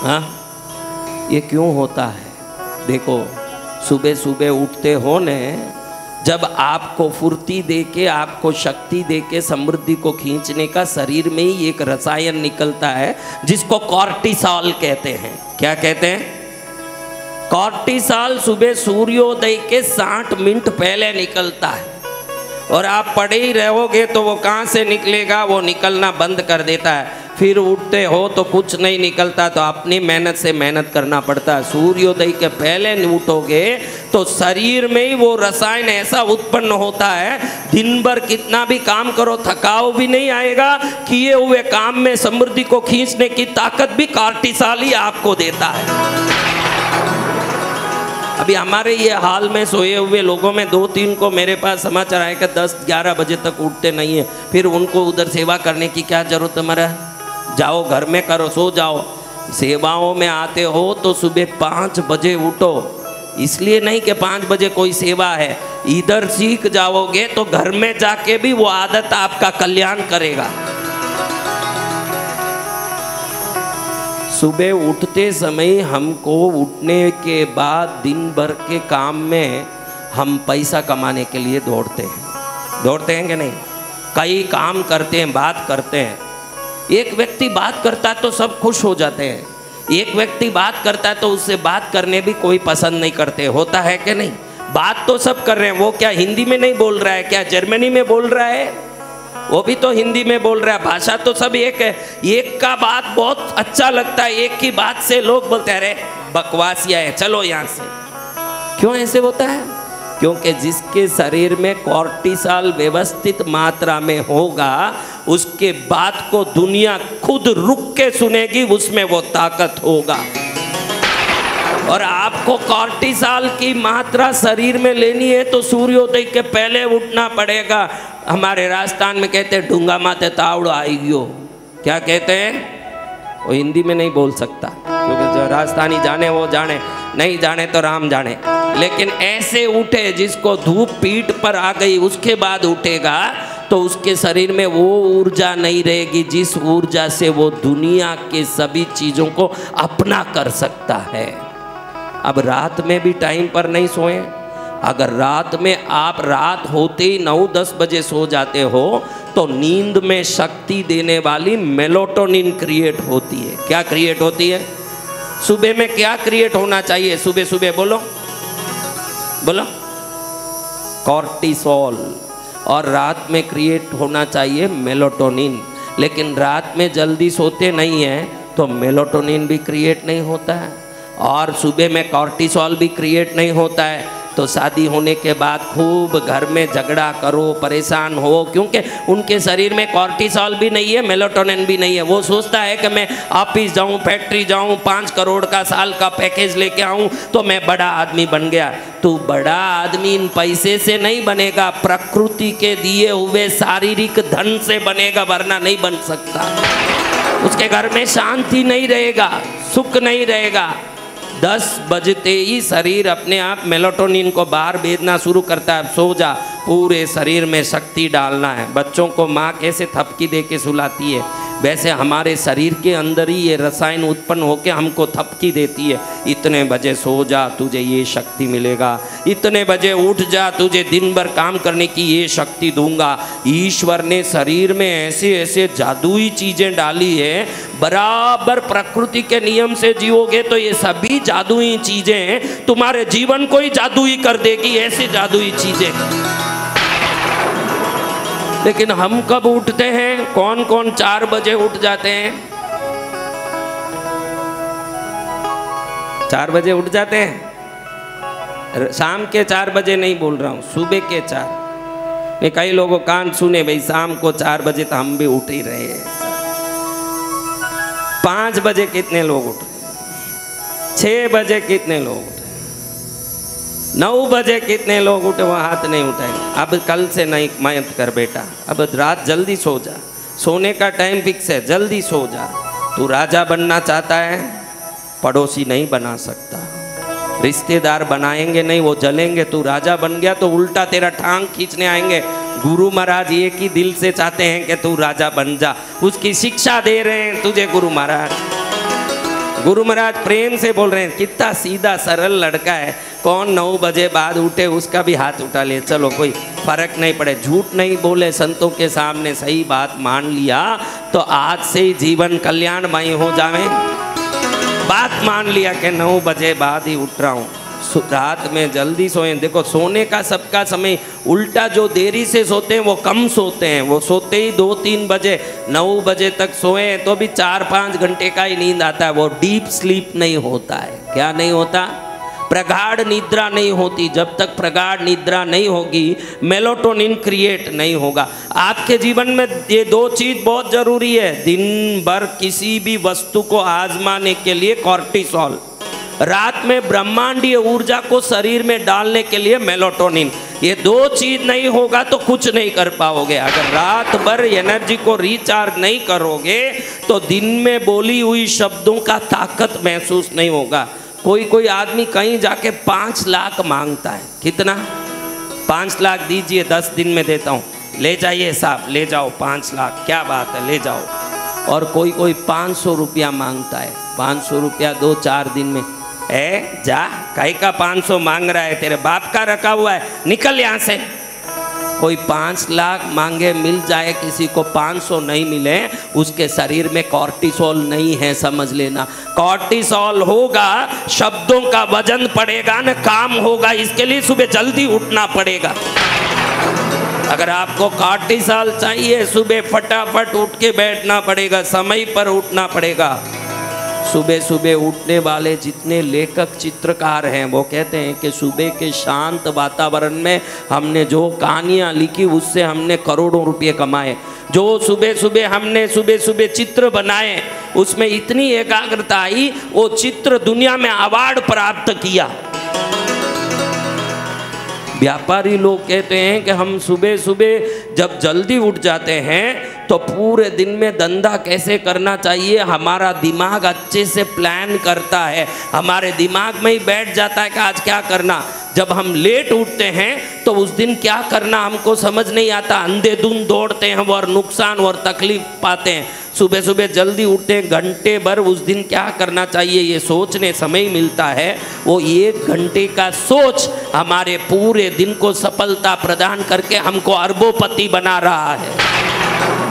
हाँ, ये क्यों होता है? देखो, सुबह सुबह उठते हो ने, जब आपको फुर्ती देके, आपको शक्ति देके समृद्धि को खींचने का शरीर में ही एक रसायन निकलता है जिसको कॉर्टिसॉल कहते हैं। क्या कहते हैं? कॉर्टिसॉल सुबह सूर्योदय के 60 मिनट पहले निकलता है, और आप पड़े ही रहोगे तो वो कहाँ से निकलेगा? वो निकलना बंद कर देता है। फिर उठते हो तो कुछ नहीं निकलता, तो अपनी मेहनत से मेहनत करना पड़ता है। सूर्योदय के पहले उठोगे तो शरीर में ही वो रसायन ऐसा उत्पन्न होता है, दिन भर कितना भी काम करो थकाव भी नहीं आएगा। किए हुए काम में समृद्धि को खींचने की ताकत भी कॉर्टिसॉल ही आपको देता है। अभी हमारे ये हाल में सोए हुए लोगों में 2-3 को मेरे पास समाचार आए कि 10-11 बजे तक उठते नहीं है। फिर उनको उधर सेवा करने की क्या जरूरत है? हमारा जाओ घर में करो, सो जाओ। सेवाओं में आते हो तो सुबह 5 बजे उठो। इसलिए नहीं कि 5 बजे कोई सेवा है, इधर सीख जाओगे तो घर में जाके भी वो आदत आपका कल्याण करेगा। सुबह उठते समय हमको उठने के बाद दिन भर के काम में हम पैसा कमाने के लिए दौड़ते हैं कि नहीं? कई काम करते हैं, बात करते हैं। एक व्यक्ति बात करता है तो सब खुश हो जाते हैं, एक व्यक्ति बात करता है तो उससे बात करने भी कोई पसंद नहीं करते। होता है कि नहीं? बात तो सब कर रहे हैं, वो क्या हिंदी में नहीं बोल रहा है? क्या जर्मनी में बोल रहा है? वो भी तो हिंदी में बोल रहा है। भाषा तो सब एक है। एक का बात बहुत अच्छा लगता है, एक की बात से लोग बोलते हैं अरे बकवासिया है, चलो यहाँ से। क्यों ऐसे होता है? क्योंकि जिसके शरीर में कॉर्टिसॉल व्यवस्थित मात्रा में होगा, उसके बात को दुनिया खुद रुक के सुनेगी, उसमें वो ताकत होगा। और आपको कॉर्टिसॉल की मात्रा शरीर में लेनी है तो सूर्योदय के पहले उठना पड़ेगा। हमारे राजस्थान में कहते हैं ढूंगा माते तावड़ो आई गयो। क्या कहते हैं? वो हिंदी में नहीं बोल सकता, क्योंकि जो राजस्थानी जाने वो जाने, नहीं जाने तो राम जाने। लेकिन ऐसे उठे जिसको धूप पीठ पर आ गई उसके बाद उठेगा तो उसके शरीर में वो ऊर्जा नहीं रहेगी जिस ऊर्जा से वो दुनिया के सभी चीज़ों को अपना कर सकता है। अब रात में भी टाइम पर नहीं सोएं। अगर रात में आप रात होते ही 9-10 बजे सो जाते हो तो नींद में शक्ति देने वाली मेलाटोनिन क्रिएट होती है। क्या क्रिएट होती है? सुबह में क्या क्रिएट होना चाहिए? सुबह सुबह बोलो बोलो, कॉर्टिसॉल। और रात में क्रिएट होना चाहिए मेलाटोनिन। लेकिन रात में जल्दी सोते नहीं हैं तो मेलाटोनिन भी क्रिएट नहीं होता है और सुबह में कॉर्टिसॉल भी क्रिएट नहीं होता है। तो शादी होने के बाद खूब घर में झगड़ा करो, परेशान हो, क्योंकि उनके शरीर में कॉर्टिसॉल भी नहीं है, मेलाटोनिन भी नहीं है। वो सोचता है कि मैं ऑफिस जाऊं, फैक्ट्री जाऊं, 5 करोड़ का साल का पैकेज लेके आऊं तो मैं बड़ा आदमी बन गया। तू बड़ा आदमी इन पैसे से नहीं बनेगा, प्रकृति के दिए हुए शारीरिक धन से बनेगा, वरना नहीं बन सकता। उसके घर में शांति नहीं रहेगा, सुख नहीं रहेगा। 10 बजते ही शरीर अपने आप मेलाटोनिन को बाहर भेजना शुरू करता है। सो जा, पूरे शरीर में शक्ति डालना है। बच्चों को माँ कैसे थपकी दे के सुलाती है, वैसे हमारे शरीर के अंदर ही ये रसायन उत्पन्न होकर हमको थपकी देती है। इतने बजे सो जा, तुझे ये शक्ति मिलेगा। इतने बजे उठ जा, तुझे दिन भर काम करने की ये शक्ति दूंगा। ईश्वर ने शरीर में ऐसे ऐसे जादुई चीज़ें डाली है, बराबर प्रकृति के नियम से जीवोगे तो ये सभी जादुई चीज़ें तुम्हारे जीवन को ही जादुई कर देगी, ऐसी जादुई चीज़ें। लेकिन हम कब उठते हैं? कौन कौन 4 बजे उठ जाते हैं? 4 बजे उठ जाते हैं। शाम के 4 बजे नहीं बोल रहा हूँ, सुबह के 4। मैं कई लोगों कान सुने भाई शाम को 4 बजे तो हम भी उठ ही रहे हैं। 5 बजे कितने लोग उठ रहे? 6 बजे कितने लोग उठे? 9 बजे कितने लोग उठे? वो हाथ नहीं उठाएंगे। अब कल से नहीं मत कर बेटा, अब रात जल्दी सो जा। सोने का टाइम फिक्स है, जल्दी सो जा। तू राजा बनना चाहता है, पड़ोसी नहीं बना सकता। रिश्तेदार बनाएंगे नहीं, वो जलेंगे। तू राजा बन गया तो उल्टा तेरा टांग खींचने आएंगे। गुरु महाराज एक ही दिल से चाहते हैं कि तू राजा बन जा, उसकी शिक्षा दे रहे हैं तुझे गुरु महाराज। गुरु महाराज प्रेम से बोल रहे हैं, कितना सीधा सरल लड़का है, कौन 9 बजे बाद उठे उसका भी हाथ उठा ले, चलो कोई फर्क नहीं पड़े, झूठ नहीं बोले संतों के सामने, सही बात मान लिया तो आज से ही जीवन कल्याणमय हो जावे। बात मान लिया कि 9 बजे बाद ही उठ रहा हूँ, रात में जल्दी सोएं। देखो सोने का सबका समय उल्टा, जो देरी से सोते हैं वो कम सोते हैं, वो सोते ही 2-3 बजे, 9 बजे तक सोएं तो भी 4-5 घंटे का ही नींद आता है, वो डीप स्लीप नहीं होता है। क्या नहीं होता? प्रगाढ़ निद्रा नहीं होती। जब तक प्रगाढ़ निद्रा नहीं होगी मेलाटोनिन क्रिएट नहीं होगा। आपके जीवन में ये 2 चीज़ बहुत ज़रूरी है। दिन भर किसी भी वस्तु को आजमाने के लिए कॉर्टिसोल, रात में ब्रह्मांडीय ऊर्जा को शरीर में डालने के लिए मेलाटोनिन। ये 2 चीज नहीं होगा तो कुछ नहीं कर पाओगे। अगर रात भर एनर्जी को रिचार्ज नहीं करोगे तो दिन में बोली हुई शब्दों का ताकत महसूस नहीं होगा। कोई आदमी कहीं जाके 5 लाख मांगता है। कितना? 5 लाख दीजिए, 10 दिन में देता हूँ। ले जाइए साहब, ले जाओ 5 लाख, क्या बात है, ले जाओ। और कोई 500 रुपया मांगता है। 500 रुपया 2-4 दिन में। जा, काहे का 500 मांग रहा है, तेरे बाप का रखा हुआ है, निकल यहाँ से। कोई 5 लाख मांगे, मिल जाए किसी को 500 नहीं मिले, उसके शरीर में कॉर्टिसोल नहीं है, समझ लेना। कॉर्टिसोल होगा, शब्दों का वजन पड़ेगा न, काम होगा। इसके लिए सुबह जल्दी उठना पड़ेगा। अगर आपको कॉर्टिसोल चाहिए, सुबह फटाफट उठ के बैठना पड़ेगा, समय पर उठना पड़ेगा। सुबह सुबह उठने वाले जितने लेखक चित्रकार हैं वो कहते हैं कि सुबह के शांत वातावरण में हमने जो कहानियाँ लिखी उससे हमने करोड़ों रुपये कमाए। जो सुबह सुबह चित्र बनाए उसमें इतनी एकाग्रता आई, वो चित्र दुनिया में अवार्ड प्राप्त किया। व्यापारी लोग कहते हैं कि हम सुबह सुबह जब जल्दी उठ जाते हैं तो पूरे दिन में धंधा कैसे करना चाहिए हमारा दिमाग अच्छे से प्लान करता है। हमारे दिमाग में ही बैठ जाता है कि आज क्या करना। जब हम लेट उठते हैं तो उस दिन क्या करना हमको समझ नहीं आता, अंधेधुंध दौड़ते हैं और नुकसान और तकलीफ पाते हैं। सुबह सुबह जल्दी उठते हैं, घंटे भर उस दिन क्या करना चाहिए ये सोचने समय मिलता है। वो 1 घंटे का सोच हमारे पूरे दिन को सफलता प्रदान करके हमको अरबोपति बना रहा है।